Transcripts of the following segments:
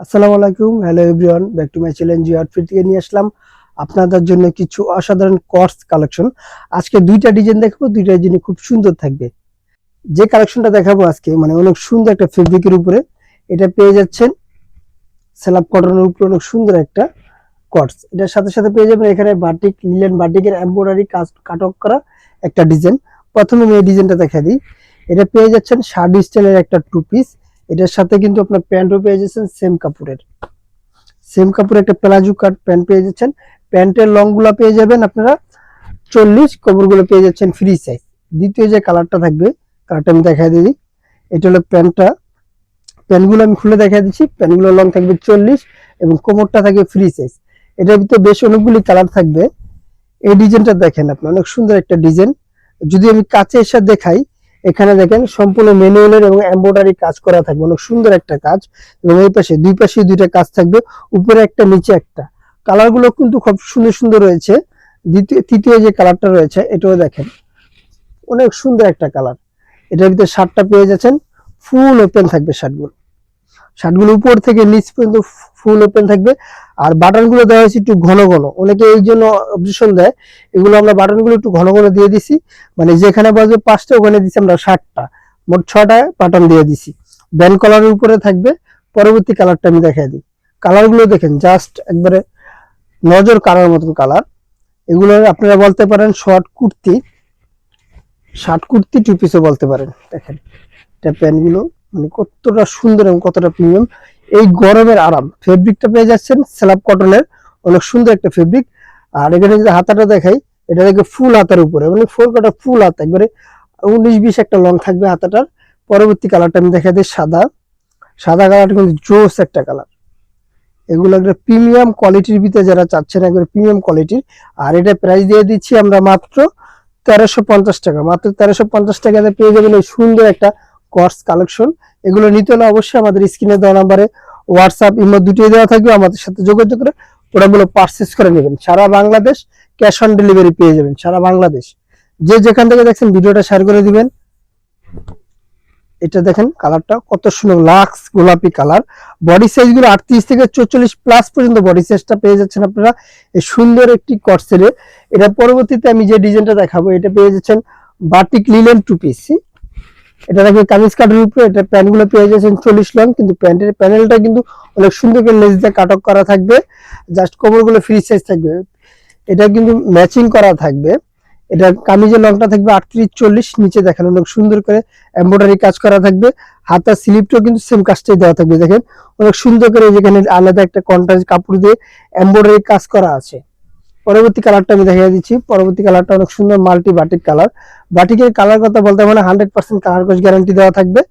আসসালামু আলাইকুম, hello everyone, back to my channel Jio outfit থেকে নিয়ে আসলাম আপনাদের জন্য কিছু অসাধারণ কটস কালেকশন। আজকে দুইটা ডিজাইন দেখাবো, দুইটা ডিজাইন খুব সুন্দর থাকবে। যে কালেকশনটা দেখাবো আজকে মানে অনেক সুন্দর একটা ফেব্রিকের উপরে এটা পেয়ে যাচ্ছেন, স্যালাপ কটনের উপরে অনেক সুন্দর একটা কটস। এটার সাথে সাথে পেয়ে যাবেন এখানে বাটিক, লিলেন বাটিকের এমব্রয়ডারি কাজ কাটক করা একটা ডিজাইন। প্রথমে আমি এই ডিজাইনটা দেখা দিই। এটা পেয়ে যাচ্ছেন শাড়ি স্টাইলের একটা টু পিস। এটার সাথে কিন্তু আপনার প্যান্টও পেয়ে যাচ্ছেন সেম কাপড়ের একটা প্লাজো কাট প্যান্ট পেয়ে যাচ্ছেন। প্যান্টের লং গুলা পেয়ে যাবেন আপনারা 40, কোমর গুলো পেয়ে যাচ্ছেন ফ্রি সাইজ। দ্বিতীয় যে কালারটা থাকবে, কালারটা আমি দেখাই দিই। এটা হলো প্যান্টটা, প্যান্টগুলো আমি খুলে দেখাই দিচ্ছি। প্যান্টগুলো লং থাকবে 40 এবং কোমরটা থাকবে ফ্রি সাইজ। এটার ভিতরে বেশ অনেকগুলি কালার থাকবে। এই ডিজাইনটা দেখেন আপনি, অনেক সুন্দর একটা ডিজাইন। যদি আমি কাছে এসে দেখাই, এখানে দেখেন সম্পূর্ণ ম্যানুয়ালের এবং এমব্রয়ডারি কাজ করা থাকবে, অনেক সুন্দর একটা কাজ। এবং এই পাশে দুই পাশে দুইটা কাজ থাকবে, উপরে একটা নিচে একটা। কালারগুলো কিন্তু খুব সুন্দর সুন্দর রয়েছে। তৃতীয় যে কালারটা রয়েছে এটাও দেখেন, অনেক সুন্দর একটা কালার। এটার ভিতরে শার্টটা পেয়ে যাচ্ছেন, ফুল ওপেন থাকবে শার্টগুলো উপর থেকে নিচ পর্যন্ত ফুল ওপেন থাকবে। আর বাটনগুলো দেওয়া হয়েছে একটু ঘন ঘন, অনেকে এই জন্য অবজেকশন দেয়। এগুলো আমরা বাটনগুলো একটু ঘন ঘন দিয়ে দিছি, মানে যেখানে বাজবে 5টা ওখানে দিছি আমরা 60টা, মোট 6টা বাটন দিয়ে দিছি। ব্যান্ড কালারের উপরে থাকবে। পরবর্তী কালারটা আমি দেখাই দিই। কালারগুলো দেখেন, জাস্ট একবারে নজর কাড়ার মতন কালার। এগুলো আপনারা বলতে পারেন শার্ট কুর্তি টু পিসও বলতে পারেন। দেখেন এটা প্যান্টগুলো মানে কতটা সুন্দর এবং কতটা প্রিমিয়াম। এই গরমের আরাম, ফেব্রিকটা পেয়ে যাচ্ছেন স্যালাপ কটনের, অনেক সুন্দর একটা ফেব্রিক। আর এখানে যদি হাতাটা দেখাই, এটা দেখে ফুল হাতার উপরে মানে 4 কাটা ফুল হাতা, একবারে 19-20 একটা লং থাকবে হাতাটার। পরবর্তী কালারটা আমি দেখাই দিই, সাদা কালারটা কিন্তু জোস একটা কালার। এগুলো একটা প্রিমিয়াম কোয়ালিটির ভিতরে যারা চাচ্ছেন, একবারে প্রিমিয়াম কোয়ালিটির। আর এটা প্রাইস দিয়ে দিচ্ছি আমরা মাত্র 1350 টাকা। মাত্র 1350 টাকাতে পেয়ে যাবেন এই সুন্দর একটা কটস কালেকশন। এগুলো নিতে হলে অবশ্যই আমাদের স্ক্রিনে দেওয়া নাম্বারে হোয়াটসঅ্যাপ, ইমো দুটোই দেওয়া থাকবে, আমাদের সাথে যোগাযোগ করে প্রোডাক্টগুলো পারচেজ করে নেবেন। সারা বাংলাদেশ ক্যাশ অন ডেলিভারি পেয়ে যাবেন, সারা বাংলাদেশ। যে যেখান থেকে দেখছেন ভিডিওটা শেয়ার করে দিবেন। এটা দেখেন কালারটা কত সুন্দর, লাক্স গোলাপি কালার। বডি সাইজ গুলো 38 থেকে 44 প্লাস পর্যন্ত বডি সাইজটা পেয়ে যাচ্ছেন আপনারা এই সুন্দর একটি কটসের। এটা পরবর্তীতে আমি যে ডিজাইনটা দেখাবো, এটা পেয়ে যাচ্ছেন বাটিক লিলেন টু পিস। এটা দেখেন কামিজ কাটের উপরে। এটা প্যান্ট গুলো পেয়ে যাচ্ছেন 40 লং, কিন্তু প্যান্টের প্যানেলটা কিন্তু অনেক সুন্দর করে লেস দিয়ে কাটক করা থাকবে। জাস্ট কোমর গুলো ফ্রি সাইজ থাকবে। এটা কিন্তু ম্যাচিং করা থাকবে। এটা কামিজের লংটা থাকবে 38-40, নিচে দেখেন অনেক সুন্দর করে এমব্রয়ডারি কাজ করা থাকবে। হাতার স্লিপটাও কিন্তু সেম কাজটাই দেওয়া থাকবে। দেখেন অনেক সুন্দর করে যেখানে আলাদা একটা কন্ট্রাস্ট কাপড় দিয়ে এমব্রয়ডারি কাজ করা আছে। পরবর্তী কালারটা আমি দেখিয়ে দিচ্ছি। পরবর্তী কালারটা অনেক সুন্দর মাল্টি বাটিক কালার। বাটিকের কালার কথা বলতে মানে 100% কালার কোচ গ্যারান্টি দেওয়া থাকবে।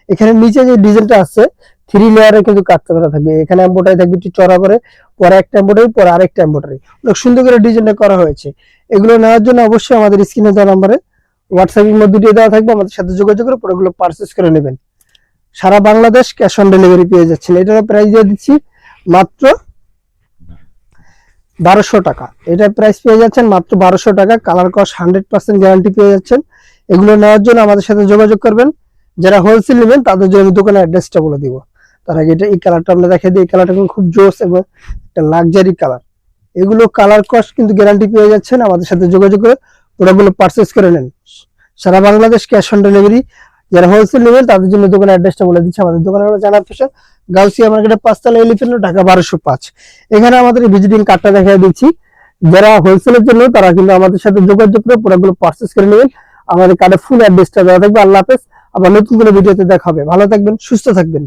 এখানে নিচে যে ডিজাইনটা আছে 3 লেয়ারে কিন্তু কাজ করা থাকবে। এখানে এমব্রয়ডারি থাকবে একটু চড়া করে, পরে একটা এমব্রয়ডারি, পরে আরেকটা এমব্রয়ডারি, অনেক সুন্দর করে ডিজাইনটা করা হয়েছে। এগুলো নেওয়ার জন্য অবশ্যই আমাদের স্ক্রিনে দেওয়া নম্বরে হোয়াটসঅ্যাপের মধ্যে দিয়ে দেওয়া থাকবে, আমাদের সাথে যোগাযোগ করে প্রোডাক্টগুলো পারচেজ করে নেবেন। সারা বাংলাদেশ ক্যাশ অন ডেলিভারি পেয়ে যাচ্ছেন। এটার প্রাইস দিয়ে দিচ্ছি মাত্র 1200 টাকা। এটা প্রাইস পেয়ে যাচ্ছেন মাত্র 1200 টাকা। কালার কস 100% গ্যারান্টি পেয়ে যাচ্ছেন। এগুলো নেওয়ার জন্য আমাদের সাথে যোগাযোগ করবেন। যারা হোলসেল নেবেন তাদের জন্য দোকানের অ্যাড্রেসটা বলে দিব। তার আগে এটা এই কালারটা আমরা দেখাই দিই। এই কালারটা খুব জোস এবং একটা লাক্সারি কালার। এগুলো কালার কস্ট কিন্তু গ্যারান্টি পেয়ে যাচ্ছেন। আমাদের সাথে যোগাযোগ করে প্রোডাক্টগুলো পারচেজ করে নেন। সারা বাংলাদেশ ক্যাশ অন ডেলিভারি। যারা হোলসেল নেবেন তাদের জন্য দোকানের অ্যাড্রেসটা বলে দিচ্ছি। আমাদের দোকানের হলো জানার পেশা, গাউসিয়া মার্কেটের 5 তলা, এলিফ্যান্ট রোড, ঢাকা 1205। এখানে আমাদের ভিজিটিং কার্ডটা দেখিয়ে দিচ্ছি। যারা হোলসেলের জন্য তারা কিন্তু আমাদের সাথে যোগাযোগ করে প্রোডাক্টগুলো পারচেজ করে নেবেন। আমাদের কার্ডে ফুল অ্যাড্রেসটা দেওয়া থাকবে। আল্লাহ হাফেজ। আবার নতুন কোনো ভিডিওতে দেখা হবে। ভালো থাকবেন, সুস্থ থাকবেন।